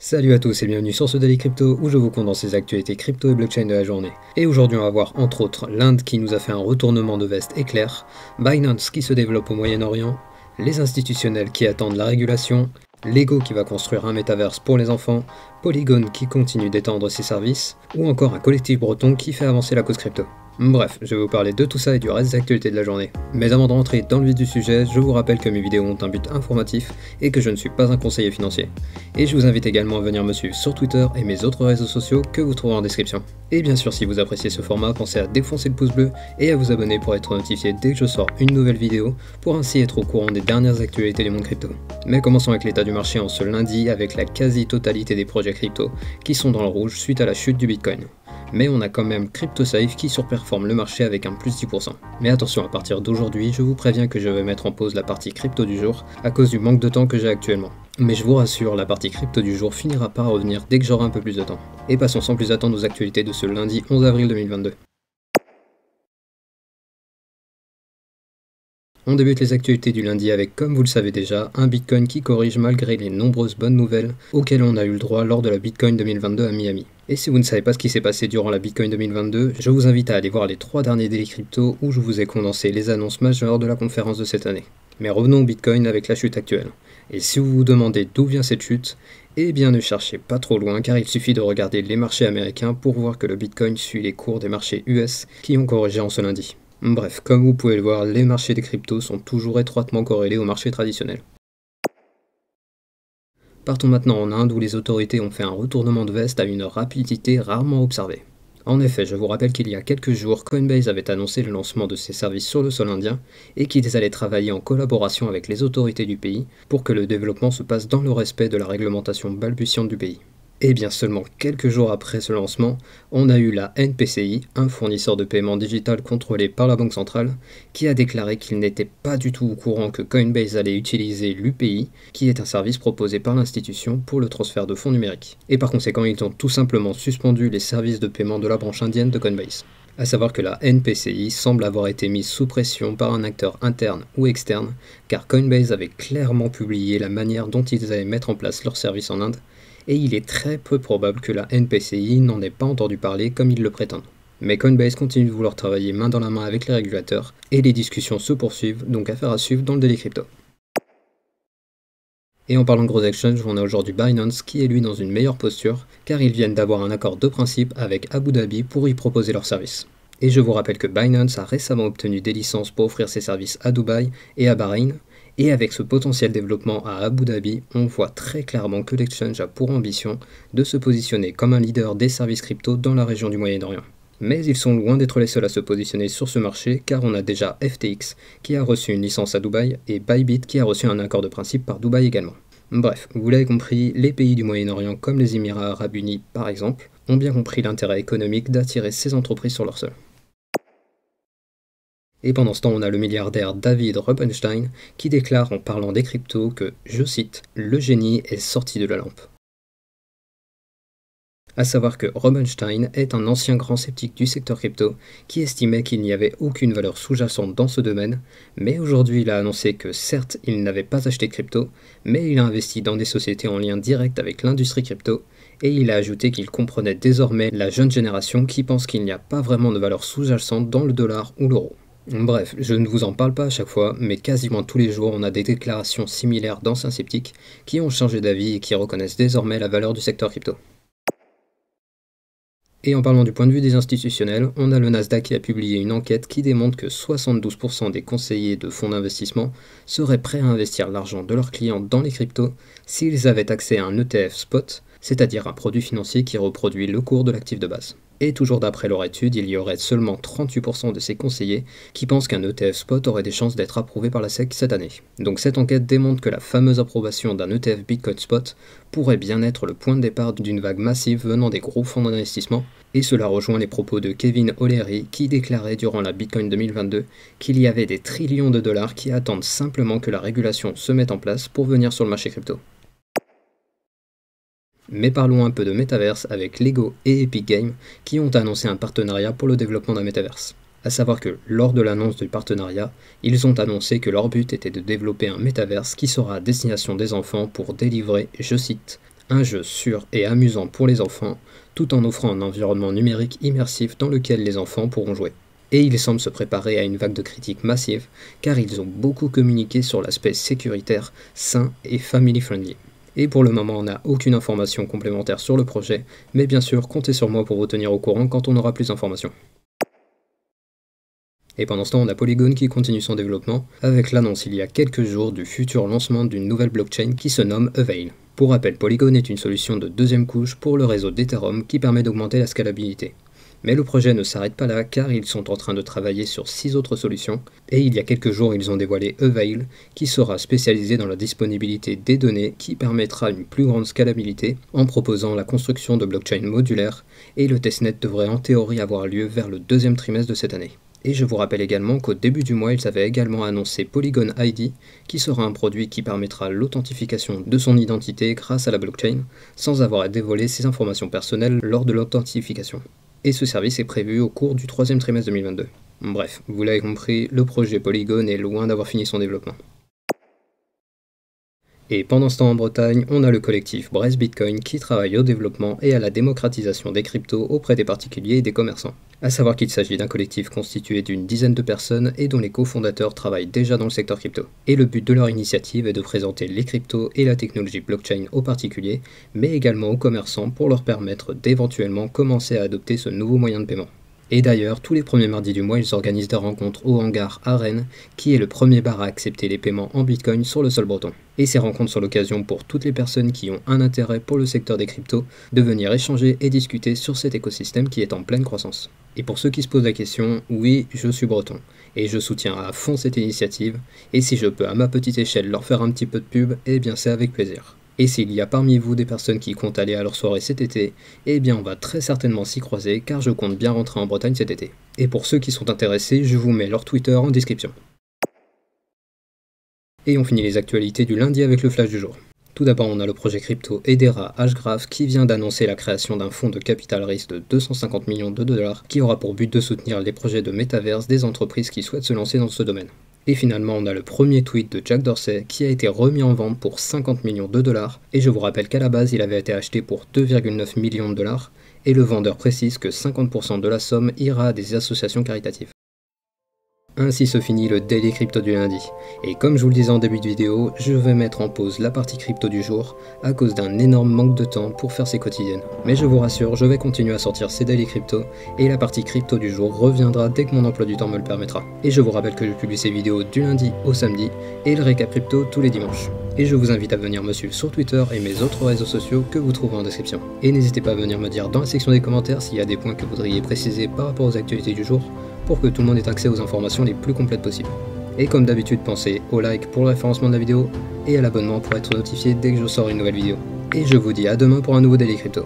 Salut à tous et bienvenue sur ce Daily Crypto où je vous condense les actualités crypto et blockchain de la journée. Et aujourd'hui on va voir entre autres l'Inde qui nous a fait un retournement de veste éclair, Binance qui se développe au Moyen-Orient, les institutionnels qui attendent la régulation, Lego qui va construire un métaverse pour les enfants, Polygon qui continue d'étendre ses services, ou encore un collectif breton qui fait avancer la cause crypto. Bref, je vais vous parler de tout ça et du reste des actualités de la journée. Mais avant de rentrer dans le vif du sujet, je vous rappelle que mes vidéos ont un but informatif et que je ne suis pas un conseiller financier. Et je vous invite également à venir me suivre sur Twitter et mes autres réseaux sociaux que vous trouverez en description. Et bien sûr, si vous appréciez ce format, pensez à défoncer le pouce bleu et à vous abonner pour être notifié dès que je sors une nouvelle vidéo, pour ainsi être au courant des dernières actualités du monde crypto. Mais commençons avec l'état du marché en ce lundi avec la quasi-totalité des projets crypto qui sont dans le rouge suite à la chute du Bitcoin. Mais on a quand même CryptoSafe qui surperforme le marché avec un plus 10%. Mais attention, à partir d'aujourd'hui, je vous préviens que je vais mettre en pause la partie crypto du jour à cause du manque de temps que j'ai actuellement. Mais je vous rassure, la partie crypto du jour finira par revenir dès que j'aurai un peu plus de temps. Et passons sans plus attendre aux actualités de ce lundi 11 avril 2022. On débute les actualités du lundi avec, comme vous le savez déjà, un Bitcoin qui corrige malgré les nombreuses bonnes nouvelles auxquelles on a eu le droit lors de la Bitcoin 2022 à Miami. Et si vous ne savez pas ce qui s'est passé durant la Bitcoin 2022, je vous invite à aller voir les 3 derniers Daily Crypto où je vous ai condensé les annonces majeures de la conférence de cette année. Mais revenons au Bitcoin avec la chute actuelle. Et si vous vous demandez d'où vient cette chute, eh bien ne cherchez pas trop loin car il suffit de regarder les marchés américains pour voir que le Bitcoin suit les cours des marchés US qui ont corrigé en ce lundi. Bref, comme vous pouvez le voir, les marchés des cryptos sont toujours étroitement corrélés aux marchés traditionnels. Partons maintenant en Inde où les autorités ont fait un retournement de veste à une rapidité rarement observée. En effet, je vous rappelle qu'il y a quelques jours, Coinbase avait annoncé le lancement de ses services sur le sol indien et qu'ils allaient travailler en collaboration avec les autorités du pays pour que le développement se passe dans le respect de la réglementation balbutiante du pays. Et bien seulement quelques jours après ce lancement, on a eu la NPCI, un fournisseur de paiement digital contrôlé par la Banque centrale, qui a déclaré qu'il n'était pas du tout au courant que Coinbase allait utiliser l'UPI, qui est un service proposé par l'institution pour le transfert de fonds numériques. Et par conséquent, ils ont tout simplement suspendu les services de paiement de la branche indienne de Coinbase. A savoir que la NPCI semble avoir été mise sous pression par un acteur interne ou externe, car Coinbase avait clairement publié la manière dont ils allaient mettre en place leur service en Inde, et il est très peu probable que la NPCI n'en ait pas entendu parler comme ils le prétendent. Mais Coinbase continue de vouloir travailler main dans la main avec les régulateurs, et les discussions se poursuivent, donc affaire à suivre dans le Daily Crypto. Et en parlant de gros exchanges, on a aujourd'hui Binance qui est lui dans une meilleure posture, car ils viennent d'avoir un accord de principe avec Abu Dhabi pour y proposer leurs services. Et je vous rappelle que Binance a récemment obtenu des licences pour offrir ses services à Dubaï et à Bahreïn, et avec ce potentiel développement à Abu Dhabi, on voit très clairement que l'exchange a pour ambition de se positionner comme un leader des services crypto dans la région du Moyen-Orient. Mais ils sont loin d'être les seuls à se positionner sur ce marché car on a déjà FTX qui a reçu une licence à Dubaï et Bybit qui a reçu un accord de principe par Dubaï également. Bref, vous l'avez compris, les pays du Moyen-Orient comme les Émirats Arabes Unis par exemple, ont bien compris l'intérêt économique d'attirer ces entreprises sur leur sol. Et pendant ce temps, on a le milliardaire David Rubenstein qui déclare en parlant des cryptos que, je cite, « le génie est sorti de la lampe ». A savoir que Rubenstein est un ancien grand sceptique du secteur crypto qui estimait qu'il n'y avait aucune valeur sous-jacente dans ce domaine, mais aujourd'hui il a annoncé que certes il n'avait pas acheté de crypto, mais il a investi dans des sociétés en lien direct avec l'industrie crypto, et il a ajouté qu'il comprenait désormais la jeune génération qui pense qu'il n'y a pas vraiment de valeur sous-jacente dans le dollar ou l'euro. Bref, je ne vous en parle pas à chaque fois, mais quasiment tous les jours on a des déclarations similaires d'anciens sceptiques qui ont changé d'avis et qui reconnaissent désormais la valeur du secteur crypto. Et en parlant du point de vue des institutionnels, on a le Nasdaq qui a publié une enquête qui démontre que 72% des conseillers de fonds d'investissement seraient prêts à investir l'argent de leurs clients dans les cryptos s'ils avaient accès à un ETF spot, c'est-à-dire un produit financier qui reproduit le cours de l'actif de base. Et toujours d'après leur étude, il y aurait seulement 38% de ces conseillers qui pensent qu'un ETF spot aurait des chances d'être approuvé par la SEC cette année. Donc cette enquête démontre que la fameuse approbation d'un ETF Bitcoin spot pourrait bien être le point de départ d'une vague massive venant des gros fonds d'investissement, et cela rejoint les propos de Kevin O'Leary qui déclarait durant la Bitcoin 2022 qu'il y avait des trillions de dollars qui attendent simplement que la régulation se mette en place pour venir sur le marché crypto. Mais parlons un peu de Metaverse avec Lego et Epic Games qui ont annoncé un partenariat pour le développement d'un Metaverse. A savoir que lors de l'annonce du partenariat, ils ont annoncé que leur but était de développer un Metaverse qui sera à destination des enfants pour délivrer, je cite, Un jeu sûr et amusant pour les enfants, tout en offrant un environnement numérique immersif dans lequel les enfants pourront jouer. Et ils semblent se préparer à une vague de critiques massive, car ils ont beaucoup communiqué sur l'aspect sécuritaire, sain et family-friendly. Et pour le moment, on n'a aucune information complémentaire sur le projet, mais bien sûr, comptez sur moi pour vous tenir au courant quand on aura plus d'informations. Et pendant ce temps, on a Polygon qui continue son développement, avec l'annonce il y a quelques jours du futur lancement d'une nouvelle blockchain qui se nomme Avail. Pour rappel, Polygon est une solution de deuxième couche pour le réseau d'Ethereum qui permet d'augmenter la scalabilité. Mais le projet ne s'arrête pas là car ils sont en train de travailler sur 6 autres solutions, et il y a quelques jours ils ont dévoilé Avail, qui sera spécialisé dans la disponibilité des données qui permettra une plus grande scalabilité en proposant la construction de blockchains modulaires, et le testnet devrait en théorie avoir lieu vers le deuxième trimestre de cette année. Et je vous rappelle également qu'au début du mois, ils avaient également annoncé Polygon ID, qui sera un produit qui permettra l'authentification de son identité grâce à la blockchain, sans avoir à dévoiler ses informations personnelles lors de l'authentification. Et ce service est prévu au cours du troisième trimestre 2022. Bref, vous l'avez compris, le projet Polygon est loin d'avoir fini son développement. Et pendant ce temps en Bretagne, on a le collectif Brest Bitcoin qui travaille au développement et à la démocratisation des cryptos auprès des particuliers et des commerçants. A savoir qu'il s'agit d'un collectif constitué d'une dizaine de personnes et dont les cofondateurs travaillent déjà dans le secteur crypto. Et le but de leur initiative est de présenter les cryptos et la technologie blockchain aux particuliers, mais également aux commerçants pour leur permettre d'éventuellement commencer à adopter ce nouveau moyen de paiement. Et d'ailleurs, tous les premiers mardis du mois, ils organisent des rencontres au hangar à Rennes, qui est le premier bar à accepter les paiements en Bitcoin sur le sol breton. Et ces rencontres sont l'occasion pour toutes les personnes qui ont un intérêt pour le secteur des cryptos de venir échanger et discuter sur cet écosystème qui est en pleine croissance. Et pour ceux qui se posent la question, oui, je suis breton, et je soutiens à fond cette initiative, et si je peux à ma petite échelle leur faire un petit peu de pub, eh bien c'est avec plaisir. Et s'il y a parmi vous des personnes qui comptent aller à leur soirée cet été, eh bien on va très certainement s'y croiser car je compte bien rentrer en Bretagne cet été. Et pour ceux qui sont intéressés, je vous mets leur Twitter en description. Et on finit les actualités du lundi avec le flash du jour. Tout d'abord, on a le projet crypto Hedera Hashgraph qui vient d'annoncer la création d'un fonds de capital risque de 250 millions de dollars qui aura pour but de soutenir les projets de métaverse des entreprises qui souhaitent se lancer dans ce domaine. Et finalement, on a le premier tweet de Jack Dorsey qui a été remis en vente pour 50 millions de dollars, et je vous rappelle qu'à la base, il avait été acheté pour 2,9 millions de dollars, et le vendeur précise que 50% de la somme ira à des associations caritatives. Ainsi se finit le Daily Crypto du lundi, et comme je vous le disais en début de vidéo, je vais mettre en pause la partie crypto du jour à cause d'un énorme manque de temps pour faire ces quotidiennes. Mais je vous rassure, je vais continuer à sortir ces Daily Crypto, et la partie crypto du jour reviendra dès que mon emploi du temps me le permettra. Et je vous rappelle que je publie ces vidéos du lundi au samedi, et le récap crypto tous les dimanches. Et je vous invite à venir me suivre sur Twitter et mes autres réseaux sociaux que vous trouverez en description. Et n'hésitez pas à venir me dire dans la section des commentaires s'il y a des points que vous voudriez préciser par rapport aux actualités du jour, pour que tout le monde ait accès aux informations les plus complètes possibles. Et comme d'habitude, pensez au like pour le référencement de la vidéo et à l'abonnement pour être notifié dès que je sors une nouvelle vidéo. Et je vous dis à demain pour un nouveau Daily Crypto.